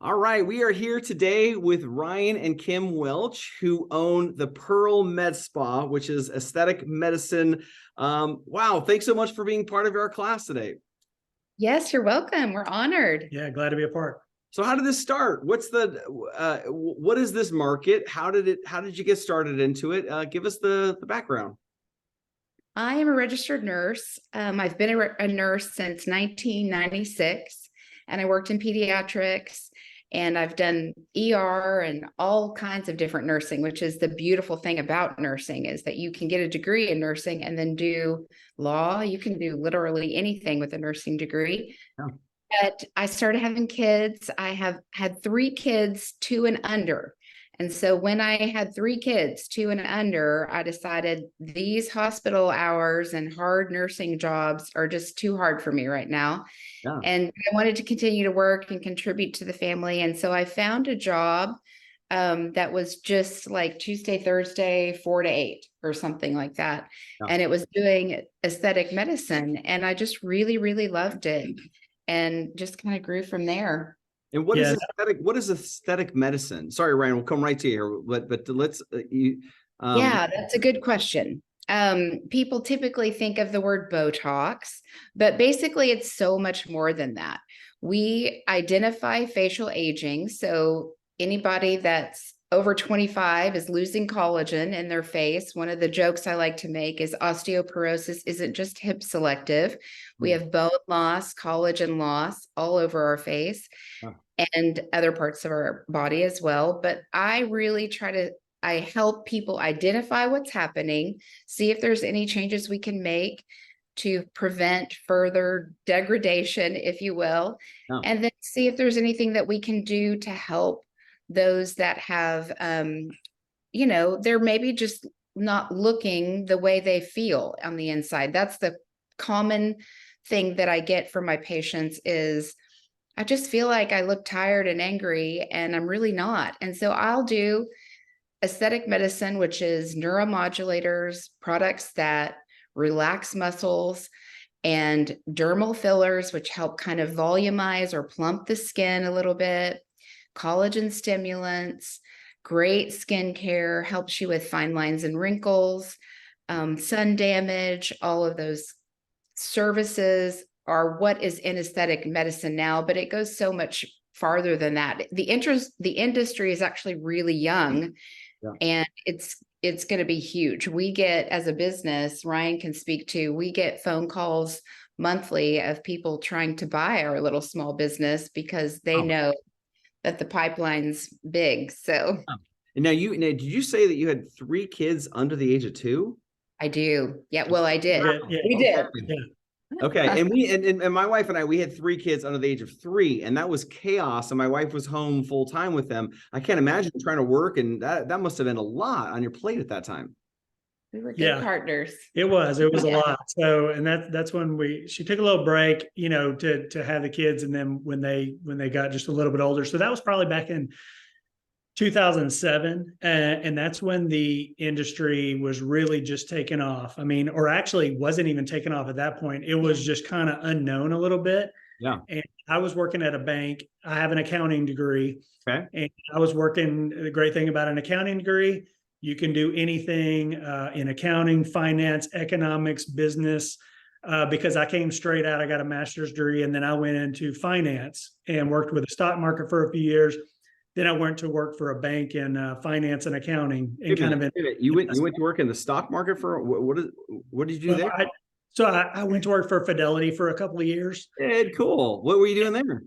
All right, we are here today with Ryan and Kim Welch, who own the Pearl Med Spa, which is aesthetic medicine. Wow, thanks so much for being part of our class today. Yes, you're welcome. We're honored. Yeah, glad to be a part. So how did this start? What is this market? How did you get started into it? Give us the background. I am a registered nurse. I've been a nurse since 1996, and I worked in pediatrics, and I've done ER and all kinds of different nursing, which is the beautiful thing about nursing, is that you can get a degree in nursing and then do law. You can do literally anything with a nursing degree. Yeah. But I started having kids. I have had 3 kids, 2 and under. And so when I had 3 kids, 2 and under, I decided these hospital hours and hard nursing jobs are just too hard for me right now. Yeah. And I wanted to continue to work and contribute to the family. And so I found a job that was just like Tuesday, Thursday, 4 to 8 or something like that. Yeah. And it was doing aesthetic medicine. And I just really, really loved it and just kind of grew from there. And what is aesthetic medicine? Sorry, Ryan, we'll come right to you here, but let's yeah, that's a good question. People typically think of the word Botox, but basically it's so much more than that. We identify facial aging. So anybody that's over 25 is losing collagen in their face. One of the jokes I like to make is osteoporosis isn't just hip selective. We have bone loss, collagen loss all over our face. Huh. And other parts of our body as well. But I really I help people identify what's happening, see if there's any changes we can make to prevent further degradation, if you will, and then see if there's anything that we can do to help those that have, they're maybe just not looking the way they feel on the inside. That's the common thing that I get from my patients is, I just feel like I look tired and angry, and I'm really not. And so I'll do aesthetic medicine, which is neuromodulators, products that relax muscles, and dermal fillers, which help kind of volumize or plump the skin a little bit, collagen stimulants, great skincare, helps you with fine lines and wrinkles, sun damage. All of those services are what is in aesthetic medicine now, but it goes so much farther than that. The industry is actually really young, and it's going to be huge. We get, as a business, Ryan can speak to, we get phone calls monthly of people trying to buy our little small business because they know that the pipeline's big. So and now did you say that you had 3 kids under the age of 2? I do. Yeah. Well, I did. Yeah. We did. Yeah. Okay. And my wife and I, we had 3 kids under the age of 3, and that was chaos. And my wife was home full time with them. I can't imagine trying to work, and that must have been a lot on your plate at that time. We were good partners. It was a lot. So, and that's when she took a little break, to have the kids. And then when they got just a little bit older, so that was probably back in 2007. And that's when the industry was really just taking off. I mean, or actually wasn't even taking off at that point. It was just kind of unknown a little bit. Yeah. And I was working at a bank. I have an accounting degree. Okay. And I was working, the great thing about an accounting degree, you can do anything in accounting, finance, economics, business, because I came straight out. I got a master's degree, and then I went into finance and worked with the stock market for a few years. Then I went to work for a bank in finance and accounting. And you went to work in the stock market for what did you do there? I went to work for Fidelity for a couple of years. Cool. What were you doing there?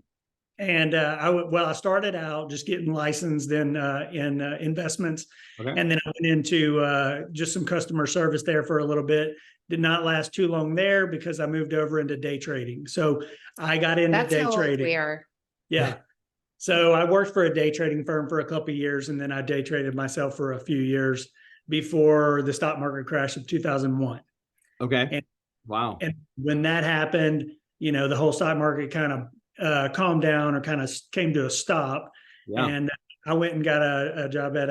And I started out just getting licensed in investments, and then I went into just some customer service there for a little bit. Did not last too long there because I moved over into day trading. So I got into day trading. That's how old we are. Yeah. So I worked for a day trading firm for a couple of years, and then I day traded myself for a few years before the stock market crash of 2001. Okay. Wow. And when that happened, the whole stock market kind of calmed down or kind of came to a stop. Yeah. And I went and got a job at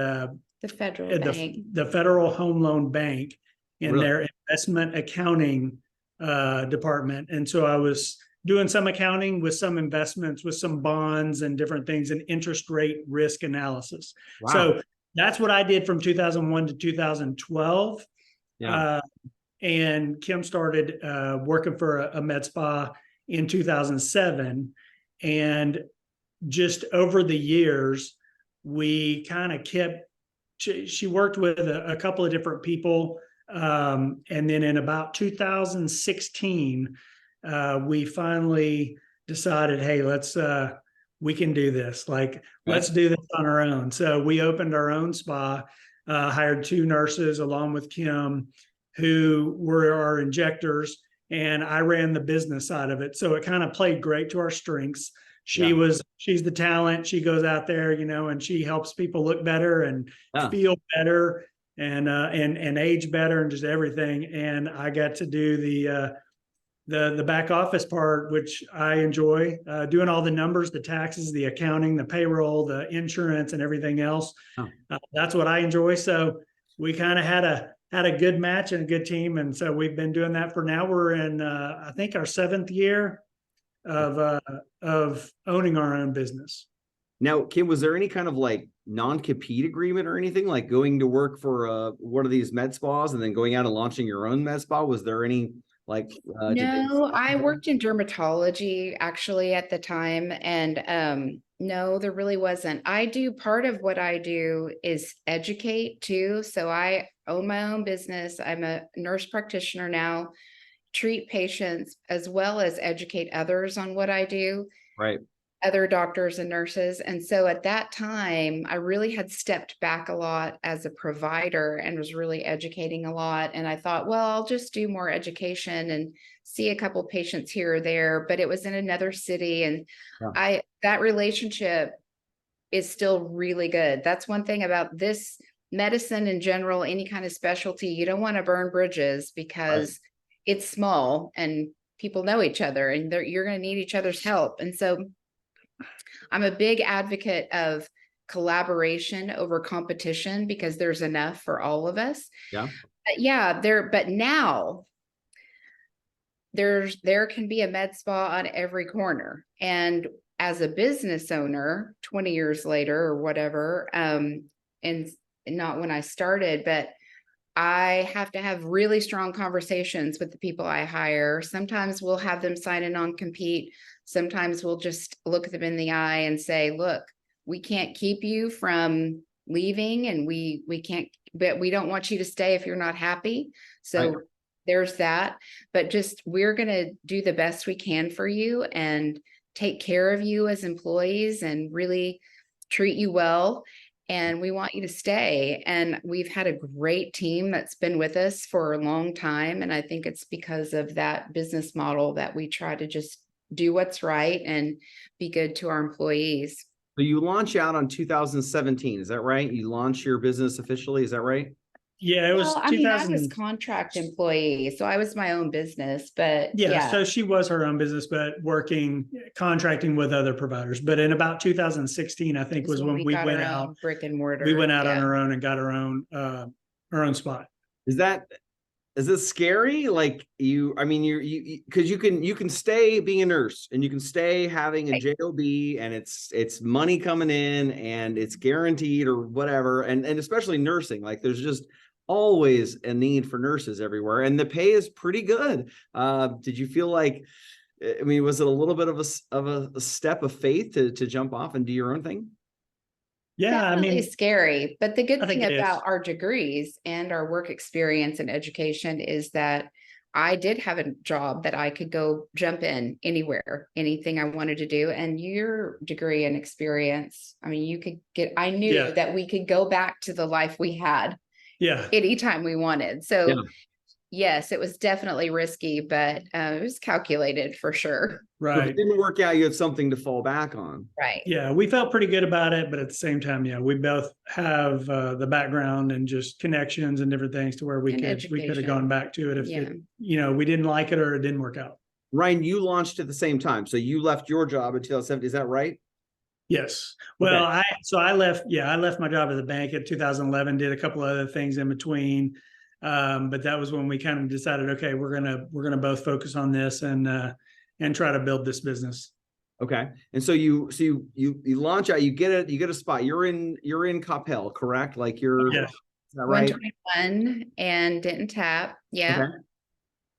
the Federal Bank, the Federal Home Loan Bank in their investment accounting department. And so I was doing some accounting with some investments, with some bonds and different things, and interest rate risk analysis. Wow. So that's what I did from 2001 to 2012. Yeah. And Kim started working for a med spa in 2007. And just over the years, we kind of kept, she worked with a couple of different people. And then in about 2016, we finally decided, hey, we can do this. Like, let's do this on our own. So we opened our own spa, hired 2 nurses along with Kim, who were our injectors, and I ran the business side of it. So it kind of played great to our strengths. She's the talent. She goes out there, and she helps people look better and feel better and age better and just everything. And I got to do the back office part, which I enjoy, doing all the numbers, the taxes, the accounting, the payroll, the insurance, and everything else. That's what I enjoy. So we kind of had a good match and a good team. And so we've been doing that for now. We're in, I think, our 7th year of owning our own business. Now, Kim, was there any kind of like non-compete agreement or anything, like going to work for one of these med spas and then going out and launching your own med spa? Was there any like? No, I worked in dermatology actually at the time, and no, there really wasn't. Part of what I do is educate too. So I own my own business. I'm a nurse practitioner now, treat patients as well as educate others on what I do. Right. Other doctors and nurses. And so at that time, I really had stepped back a lot as a provider and was really educating a lot. And I thought, well, I'll just do more education and see a couple patients here or there, but it was in another city. And that relationship is still really good. That's one thing about this medicine in general, any kind of specialty, you don't want to burn bridges because it's small and people know each other and you're going to need each other's help. And so I'm a big advocate of collaboration over competition because there's enough for all of us. But now there can be a med spa on every corner. And as a business owner, 20 years later or whatever, and not when I started, but I have to have really strong conversations with the people I hire. Sometimes we'll have them sign a non-compete. Sometimes we'll just look them in the eye and say, look, we can't keep you from leaving and we can't, but we don't want you to stay if you're not happy. So there's that, but just, we're going to do the best we can for you and take care of you as employees and really treat you well. And we want you to stay. And we've had a great team that's been with us for a long time. And I think it's because of that business model that we try to just do what's right and be good to our employees. So you launch out on 2017, is that right? You launch your business officially, is that right? Yeah, it was. I mean, I was contract employee, so I was my own business, but so she was her own business, but contracting with other providers. But in about 2016, I think was when we went out brick and mortar. We went out on our own and got our own spot. Is this scary? Like you because you can stay being a nurse and you can stay having a job and it's money coming in and it's guaranteed or whatever. And especially nursing, like there's just always a need for nurses everywhere. And the pay is pretty good. Did you feel like, was it a little bit of a step of faith to jump off and do your own thing? Yeah, definitely scary. But the good thing about our degrees and our work experience and education is that I did have a job that I could go jump in anywhere, anything I wanted to do. And your degree and experience, I knew that we could go back to the life we had anytime we wanted. So yes, it was definitely risky, but it was calculated for sure. Right. If it didn't work out, you had something to fall back on. Right. Yeah, we felt pretty good about it, but at the same time, we both have the background and just connections and different things to where we could have gone back to it if we didn't like it or it didn't work out. Ryan, you launched at the same time, so you left your job in 2017. Is that right? Yes. Well, I left my job at the bank in 2011. Did a couple of other things in between. But that was when we kind of decided, okay, we're gonna both focus on this, and and try to build this business. Okay. And so you launch out, you get a spot. You're in Coppell, correct? Like Yes. is that right? 121 and didn't tap. Yeah. Okay.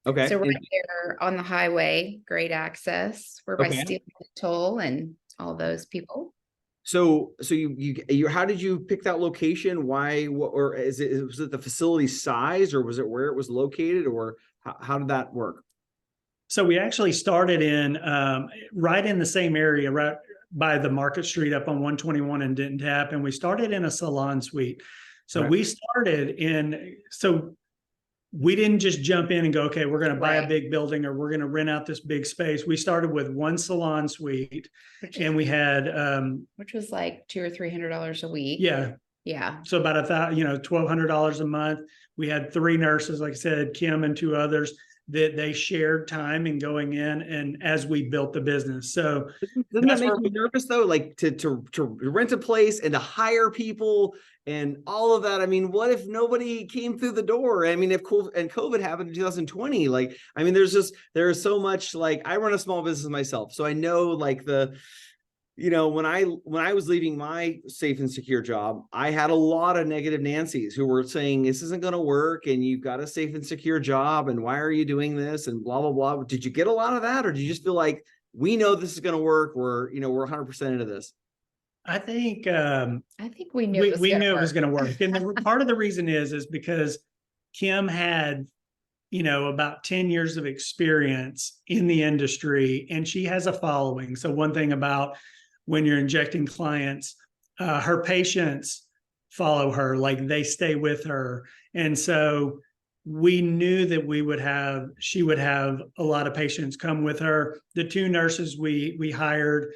Okay. So right there on the highway, great access. We're by Steel Toll and all those people. So you how did you pick that location? Why, or was it the facility size, or was it where it was located, or how did that work? So we actually started in right in the same area, right by the Market Street up on 121 and Denton Tap, and we started in a salon suite. So we started so we didn't just jump in and go, okay, we're going to buy a big building or we're going to rent out this big space. We started with one salon suite, and we had which was like $200 or $300 a week. Yeah. So about $1,200 a month. We had 3 nurses, like I said, Kim and 2 others, that they shared time in going in and as we built the business. So doesn't that make you nervous though? Like to rent a place and to hire people and all of that. I mean, what if nobody came through the door? I mean, if COVID happened in 2020, like, I mean, there's so much, like, I run a small business myself. So I know, like, when I was leaving my safe and secure job, I had a lot of negative Nancy's who were saying, this isn't going to work and you've got a safe and secure job and why are you doing this and blah, blah, blah. Did you get a lot of that, or did you just feel like, we know this is going to work? We're 100% into this. I think we knew we knew it was going to work. And part of the reason is because Kim had, about 10 years of experience in the industry, and she has a following. So one thing about when you're injecting clients, her patients follow her, like they stay with her. And so we knew that she would have a lot of patients come with her. The 2 nurses we hired,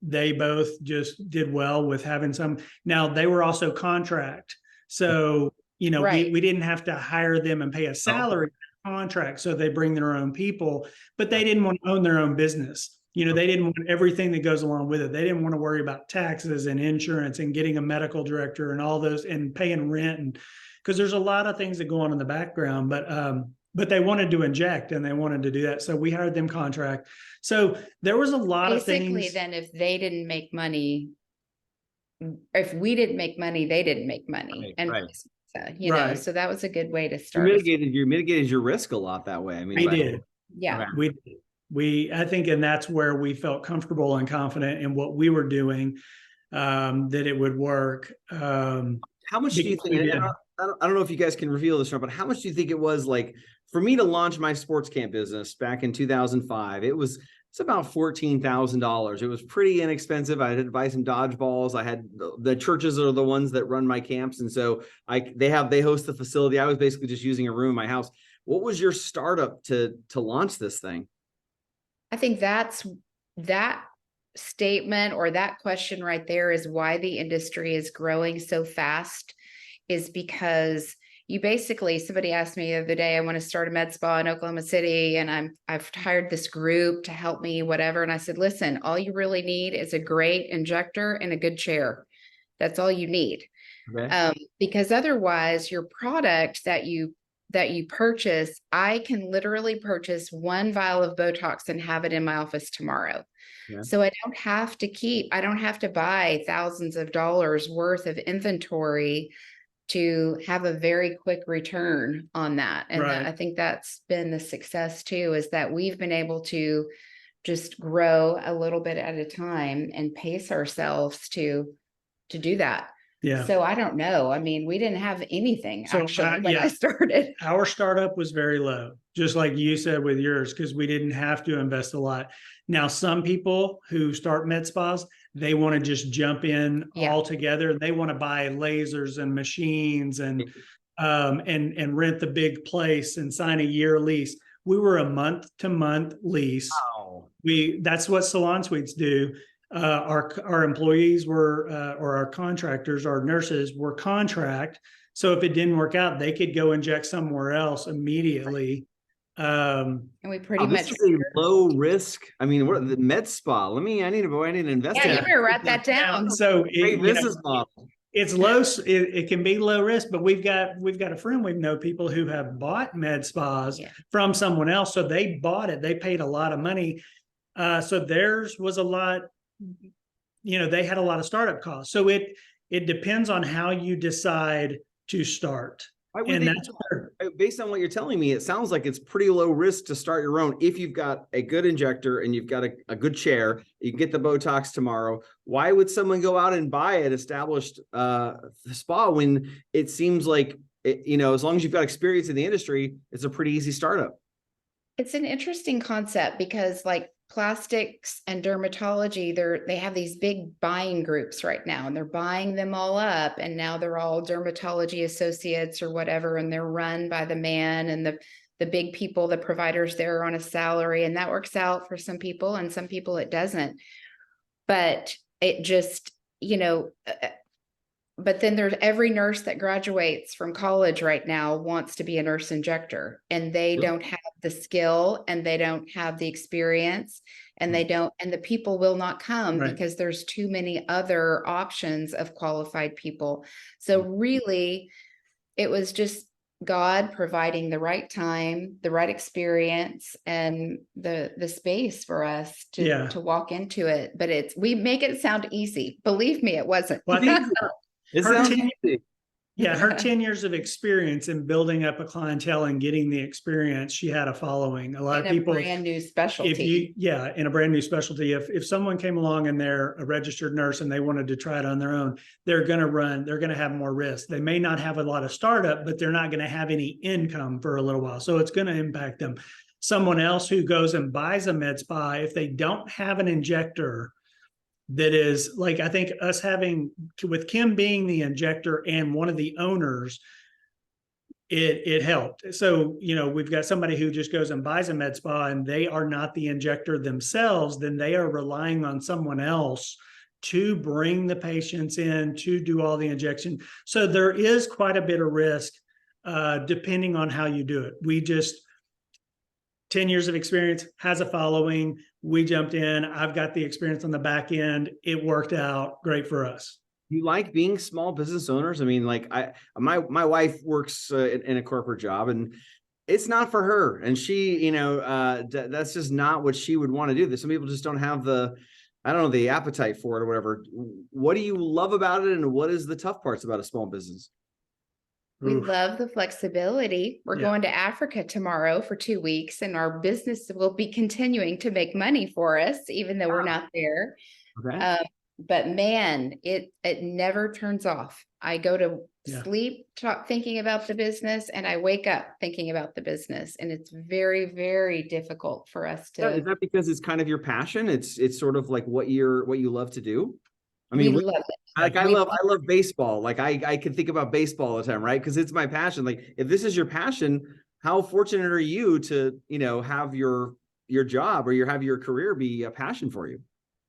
they both just did well with having some. Now they were also contract. So, we didn't have to hire them and pay a salary contract. So they bring their own people, but they didn't want to own their own business. They didn't want everything that goes along with it. They didn't want to worry about taxes and insurance and getting a medical director and all those and paying rent. And because there's a lot of things that go on in the background, but they wanted to inject and they wanted to do that. So we hired them contract. So there was a lot of things. Basically, then if they didn't make money, if we didn't make money, they didn't make money. So that was a good way to start. You mitigated your risk a lot that way. I mean, we did. Yeah. I think, and that's where we felt comfortable and confident in what we were doing, that it would work. How much do you think, I don't know if you guys can reveal this, but how much do you think it was, like, for me to launch my sports camp business back in 2005? It's about $14,000. It was pretty inexpensive. I had to buy some dodgeballs. I had the churches are the ones that run my camps. And so they host the facility. I was basically just using a room in my house. What was your startup to launch this thing? I think that statement or that question right there is why the industry is growing so fast, is because somebody asked me the other day, I want to start a med spa in Oklahoma City and I've hired this group to help me, whatever. And I said, listen, all you really need is a great injector and a good chair. That's all you need. Okay. Because otherwise your product that you purchase, I can literally purchase 1 vial of Botox and have it in my office tomorrow. Yeah. So I don't have to buy thousands of dollars worth of inventory to have a very quick return on that. And I think that's been the success too, is that we've been able to just grow a little bit at a time and pace ourselves to do that. Yeah. So I don't know. I mean, we didn't have anything when I started. Our startup was very low, just like you said with yours, because we didn't have to invest a lot. Now, some people who start med spas, they want to just jump in all together. They want to buy lasers and machines and rent the big place and sign a year lease. We were a month-to-month lease. Wow. That's what salon suites do. Our employees were, or our contractors, our nurses were contract. So if it didn't work out, they could go inject somewhere else immediately. And we pretty much low risk. I mean, what the med spa? I need to invest. Yeah, you better write that down. So great business model. it's low. It can be low risk, but we've got a friend, we know people who have bought med spas from someone else. So they bought it. They paid a lot of money. So theirs was a lot, they had a lot of startup costs. So it depends on how you decide to start. And that's where, based on what you're telling me, it sounds like it's pretty low risk to start your own. If you've got a good injector and you've got a good chair, you can get the Botox tomorrow. Why would someone go out and buy an established spa when it seems like, as long as you've got experience in the industry, it's a pretty easy startup? It's an interesting concept because like plastics and dermatology, they have these big buying groups right now, and they're buying them all up, and now they're all dermatology associates or whatever, and they're run by the man, and the big people, the providers there are on a salary, and that works out for some people, and some people it doesn't. But it just, but then there's every nurse that graduates from college right now wants to be a nurse injector, and they don't have the skill, and they don't have the experience, and and the people will not come because there's too many other options of qualified people. So really, it was just God providing the right time, the right experience, and the space for us to walk into it. But we make it sound easy. Believe me, it wasn't. Well, her 10 10 years of experience in building up a clientele and getting the experience, she had a following. A lot of people, brand new specialty. In a brand new specialty. If someone came along and they're a registered nurse and they wanted to try it on their own, they're going to have more risk. They may not have a lot of startup, but they're not going to have any income for a little while. So it's going to impact them. Someone else who goes and buys a med spa, if they don't have an injector, that is like, I think us having, with Kim being the injector and one of the owners, it helped. So, we've got somebody who just goes and buys a med spa and they are not the injector themselves, then they are relying on someone else to bring the patients in, to do all the injection. So there is quite a bit of risk depending on how you do it. We just, 10 years of experience, has a following. We jumped in. I've got the experience on the back end. It worked out great for us. You like being small business owners? I mean, like my wife works in a corporate job, and it's not for her. And she, that's just not what she would want to do. Some people just don't have the appetite for it or whatever. What do you love about it? And what is the tough parts about a small business? We love the flexibility. We're going to Africa tomorrow for 2 weeks, and our business will be continuing to make money for us, even though we're not there. Okay. But man, it never turns off. I go to sleep thinking about the business, and I wake up thinking about the business, and it's very, very difficult for us to. Is that because it's kind of your passion? It's sort of like what you love to do. I mean, we love it. Like I love baseball. Like I can think about baseball all the time, right? Because it's my passion. Like if this is your passion, how fortunate are you to, have your job or have your career be a passion for you?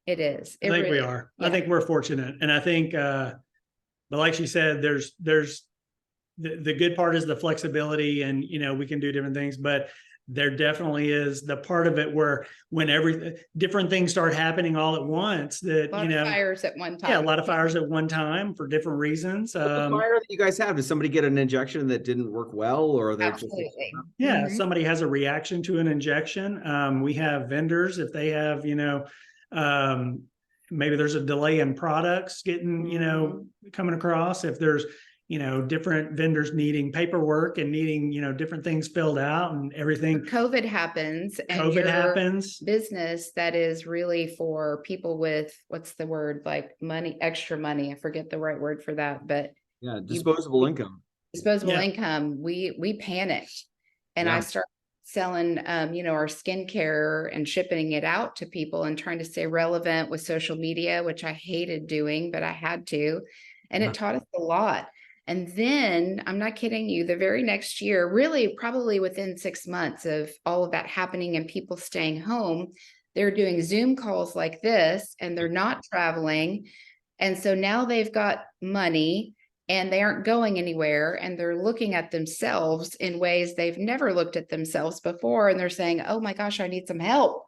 It is. I think we are. Yeah. I think we're fortunate. And I think, but like she said, there's the good part is the flexibility, and, we can do different things, but there definitely is the part of it where when different things start happening all at once, that, a lot of fires at one time. Yeah, a lot of fires at one time for different reasons. The fire that you guys have, did somebody get an injection that didn't work well, or they're absolutely. Somebody has a reaction to an injection. We have vendors, if they have, maybe there's a delay in products getting, coming across. If there's, different vendors needing paperwork and needing, different things filled out and everything. COVID happens. And business that is really for people with, what's the word, like money, extra money. I forget the right word for that, but disposable income. Disposable income. We panicked, and I started selling, our skincare and shipping it out to people and trying to stay relevant with social media, which I hated doing, but I had to, and it taught us a lot. And then, I'm not kidding you, the very next year, really probably within 6 months of all of that happening and people staying home, they're doing Zoom calls like this, and they're not traveling. And so now they've got money and they aren't going anywhere, and they're looking at themselves in ways they've never looked at themselves before. And they're saying, oh my gosh, I need some help.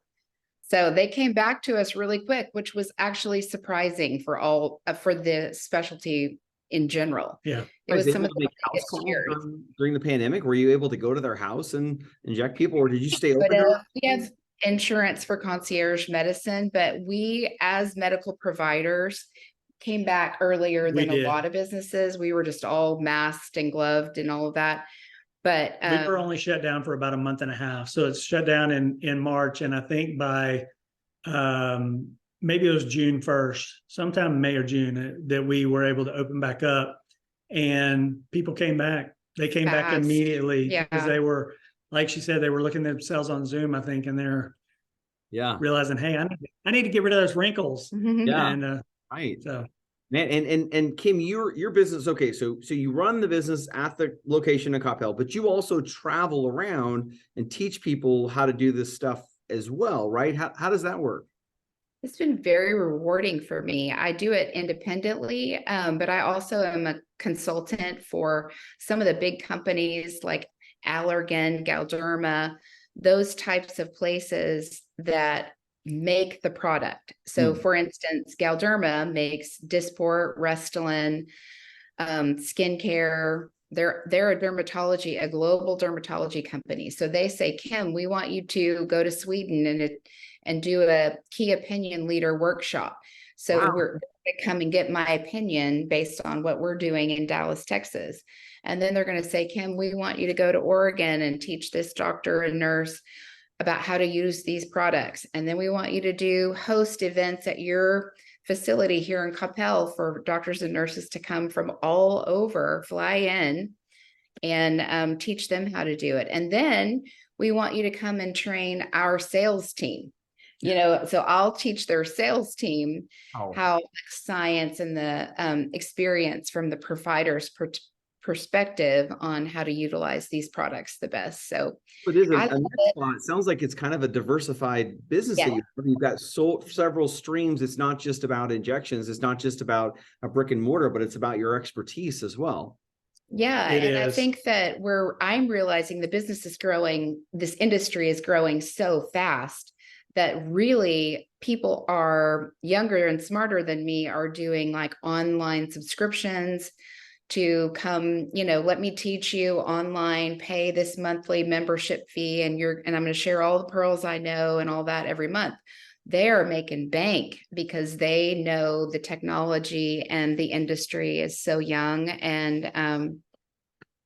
So they came back to us really quick, which was actually surprising for the specialty in general. Yeah. It was Guys some able of to the make house biggest calls years. during the pandemic? Were you able to go to their house and inject people, or did you stay But open? we have insurance for concierge medicine, but we as medical providers came back earlier We than a did. lot of businesses. We were just all masked and gloved and all of that. But We were only shut down for about a month and a half. So it's shut down in March. And I think by maybe it was June 1st, sometime May or June, that we were able to open back up, and people came back. They came back Fast. immediately Yeah. because they were, like she said, they were looking at themselves on Zoom, I think, and they're realizing, hey, I need to get rid of those wrinkles. Yeah. And Right. so Man, and Kim, your business, okay, so you run the business at the location in Coppell, but you also travel around and teach people how to do this stuff as well, right? How does that work? It's been very rewarding for me. I do it independently, but I also am a consultant for some of the big companies like Allergan, Galderma, those types of places that make the product. So for instance, Galderma makes Dysport, Restylane, skincare. They're a dermatology, a global dermatology company. So they say, Kim, we want you to go to Sweden and do a key opinion leader workshop. So we're going to come and get my opinion based on what we're doing in Dallas, Texas. And then they're going to say, Kim, we want you to go to Oregon and teach this doctor and nurse about how to use these products. And then we want you to host events at your facility here in Coppell for doctors and nurses to come from all over, fly in and teach them how to do it. And then we want you to come and train our sales team. So I'll teach their sales team how science and the experience from the provider's perspective on how to utilize these products the best. So it is it sounds like it's kind of a diversified business that you've got several streams. It's not just about injections. It's not just about a brick and mortar, but it's about your expertise as well. Yeah. I think that I'm realizing the business is growing, this industry is growing so fast that really people are younger and smarter than me are doing like online subscriptions to come, let me teach you online, pay this monthly membership fee, and I'm going to share all the pearls I know and all that every month. They are making bank because they know the technology and the industry is so young, and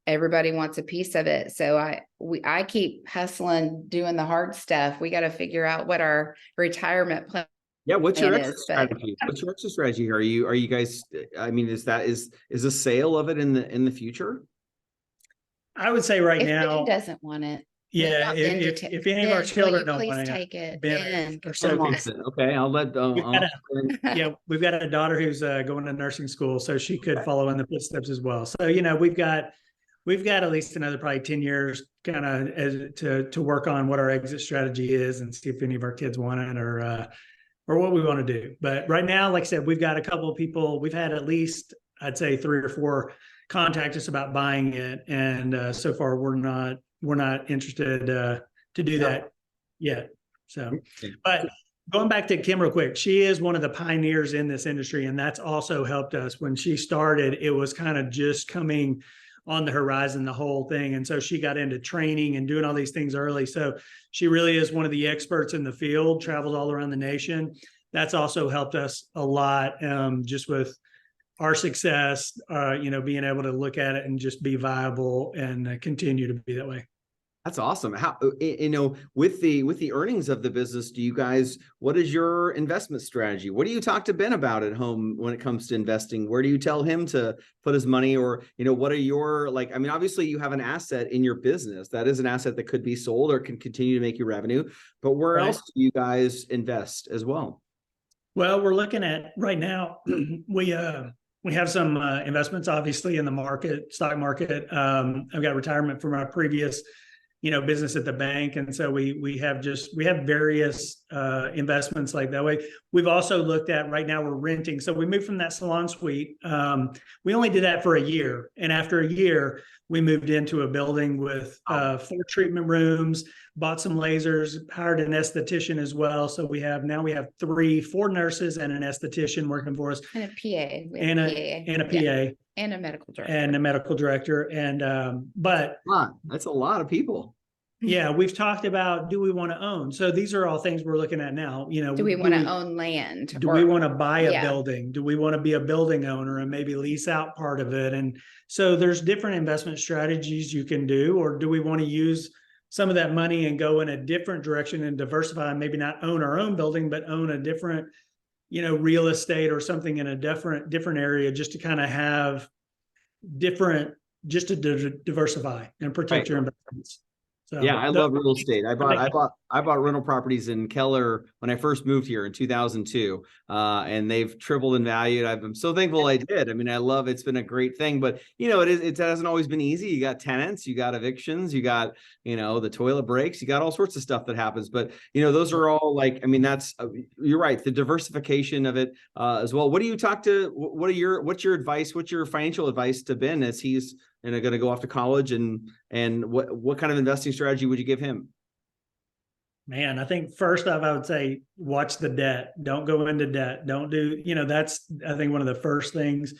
everybody wants a piece of it. So I keep hustling, doing the hard stuff. We got to figure out what our retirement plan. Yeah, what's your exit strategy? What's your exit strategy here? Are you guys? I mean, is a sale of it in the future? I would say right now, Ben doesn't want it. Yeah, if any of our children don't want take it, Ben, okay, I'll let. We've got a daughter who's going to nursing school, so she could follow in the footsteps as well. So we've got at least another probably 10 years kind of to work on what our exit strategy is and see if any of our kids want it or what we want to do. But right now, like I said, we've got a couple of people. We've had at least, I'd say, 3 or 4 contact us about buying it, and so far we're not interested to do that yet. So, but going back to Kim real quick, she is one of the pioneers in this industry, and that's also helped us. When she started, it was kind of just coming on the horizon, the whole thing. And so she got into training and doing all these things early. So she really is one of the experts in the field, travels all around the nation. That's also helped us a lot, just with our success, being able to look at it and just be viable and continue to be that way. That's awesome. How, with the earnings of the business, what is your investment strategy? What do you talk to Ben about at home when it comes to investing? Where do you tell him to put his money, or, what are your, obviously you have an asset in your business that is an asset that could be sold or can continue to make you revenue, but where else do you guys invest as well? Well, we're looking at right now, we have some investments obviously in the stock market. I've got retirement from our previous business at the bank. And so we have various investments like that way. We've also looked at, right now we're renting. So we moved from that salon suite. We only did that for a year. And after a year, we moved into a building with 4 treatment rooms, bought some lasers, hired an esthetician as well. So we have 4 nurses and an esthetician working for us. And a PA. And a PA. And a medical director. and a medical director. And, but That's a lot of people. yeah, we've talked about, do we want to own? So these are all things we're looking at now, you know. Do we want to own land? Do we want to buy a Yeah. building? Do we want to be a building owner and maybe lease out part of it? And so there's different investment strategies you can do, or do we want to use some of that money and go in a different direction and diversify, and maybe not own our own building, but own a different, you know, real estate or something in a different area, just to kind of have different, just to diversify and protect your investments. So Yeah, I love real estate. I bought rental properties in Keller when I first moved here in 2002, and they've tripled in value. I'm so thankful I did. I mean, I love it's been a great thing, but you know, it hasn't always been easy. You got tenants, you got evictions, you got, you know, the toilet breaks, you got all sorts of stuff that happens. But you know, those are all like, I mean, that's you're right, the diversification of it as well. What do you talk to? What's your advice? What's your financial advice to Ben as he's going to go off to college, and what kind of investing strategy would you give him? Man, I think first off, I would say, watch the debt. Don't go into debt. Don't do, you know, that's, I think one of the first things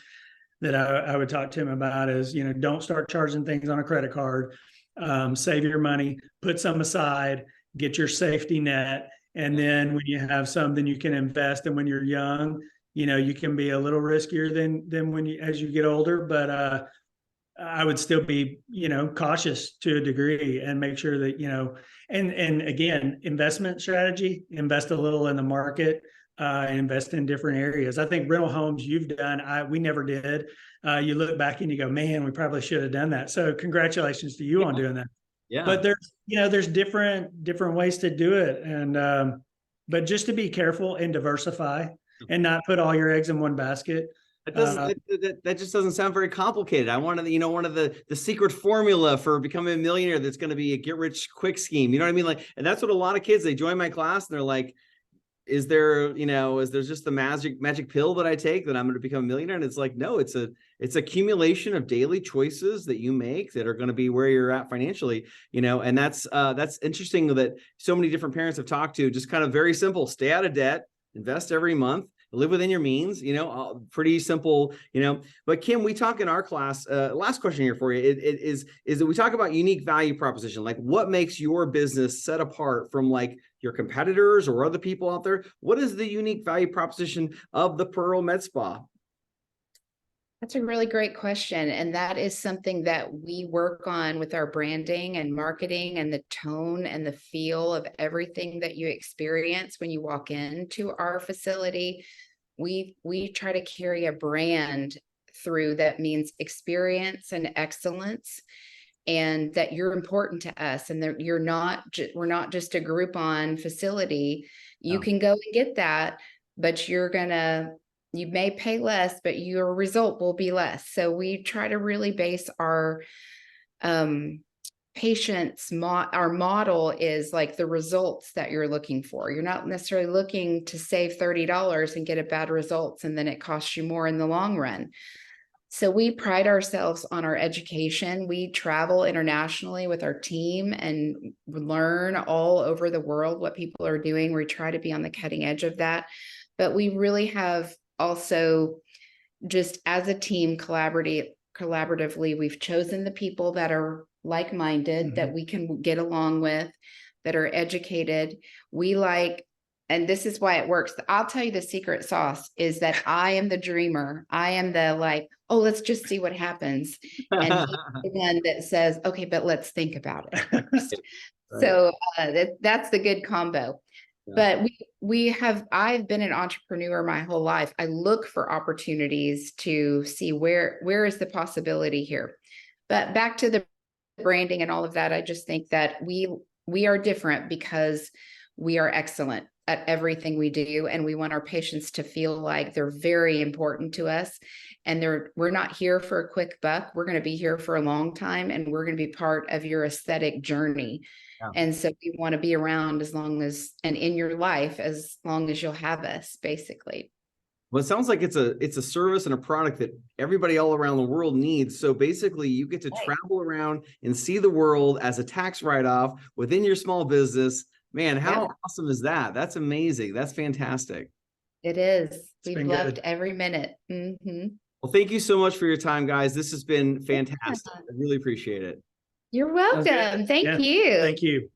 that I would talk to him about is, you know, don't start charging things on a credit card. Save your money, put some aside, get your safety net. And then when you have some, then you can invest. And when you're young, you know, you can be a little riskier than when you, as you get older, but, I would still be, you know, cautious to a degree and make sure that, you know, and again, investment strategy, invest a little in the market, invest in different areas. I think rental homes you've done, we never did. You look back and you go, man, we probably should have done that. So congratulations to you on doing that. Yeah. But there's, you know, there's different ways to do it. And, but just to be careful and diversify and not put all your eggs in one basket. That just doesn't sound very complicated. I wanted, you know, one of the secret formula for becoming a millionaire that's going to be a get rich quick scheme. You know what I mean? Like, and that's what a lot of kids, they join my class and they're like, is there just the magic pill that I take that I'm going to become a millionaire? And it's like, no, it's accumulation of daily choices that you make that are going to be where you're at financially, you know. And that's interesting that so many different parents have talked to, just kind of very simple, stay out of debt, invest every month, live within your means, you know, pretty simple, you know. But Kim, we talk in our class, last question here for you, is that we talk about unique value proposition. Like, what makes your business set apart from like your competitors or other people out there? What is the unique value proposition of the Pearl Med Spa? That's a really great question. And that is something that we work on with our branding and marketing, and the tone and the feel of everything that you experience when you walk into our facility. We try to carry a brand through that means experience and excellence, and that you're important to us, and that we're not just a Groupon facility. You can go and get that, but you may pay less, but your result will be less. So we try to really base our our model is like the results that you're looking for. You're not necessarily looking to save $30 and get a bad results, and then it costs you more in the long run. So we pride ourselves on our education. We travel internationally with our team and learn all over the world what people are doing. We try to be on the cutting edge of that. But we really have also, just as a team, collaboratively, we've chosen the people that are like-minded, that we can get along with, that are educated. And this is why it works. I'll tell you, the secret sauce is that I am the dreamer. I am the like, oh, let's just see what happens. And he's the one that says, okay, but let's think about it first. Right. So that's the good combo. Yeah. But I've been an entrepreneur my whole life. I look for opportunities to see where is the possibility here. But back to the branding and all of that, I just think that we are different because we are excellent at everything we do, and we want our patients to feel like they're very important to us, and we're not here for a quick buck. We're going to be here for a long time, and we're going to be part of your aesthetic journey. Yeah. And so we want to be around as long as, and in your life as long as you'll have us, basically. Well, it sounds like it's a service and a product that everybody all around the world needs. So basically you get to travel around and see the world as a tax write-off within your small business. Man, how awesome is that? That's amazing. That's fantastic. It is. We've loved every minute. Well, thank you so much for your time, guys. This has been fantastic. I really appreciate it. You're Sounds good. welcome. Thank Yeah. you. Thank you.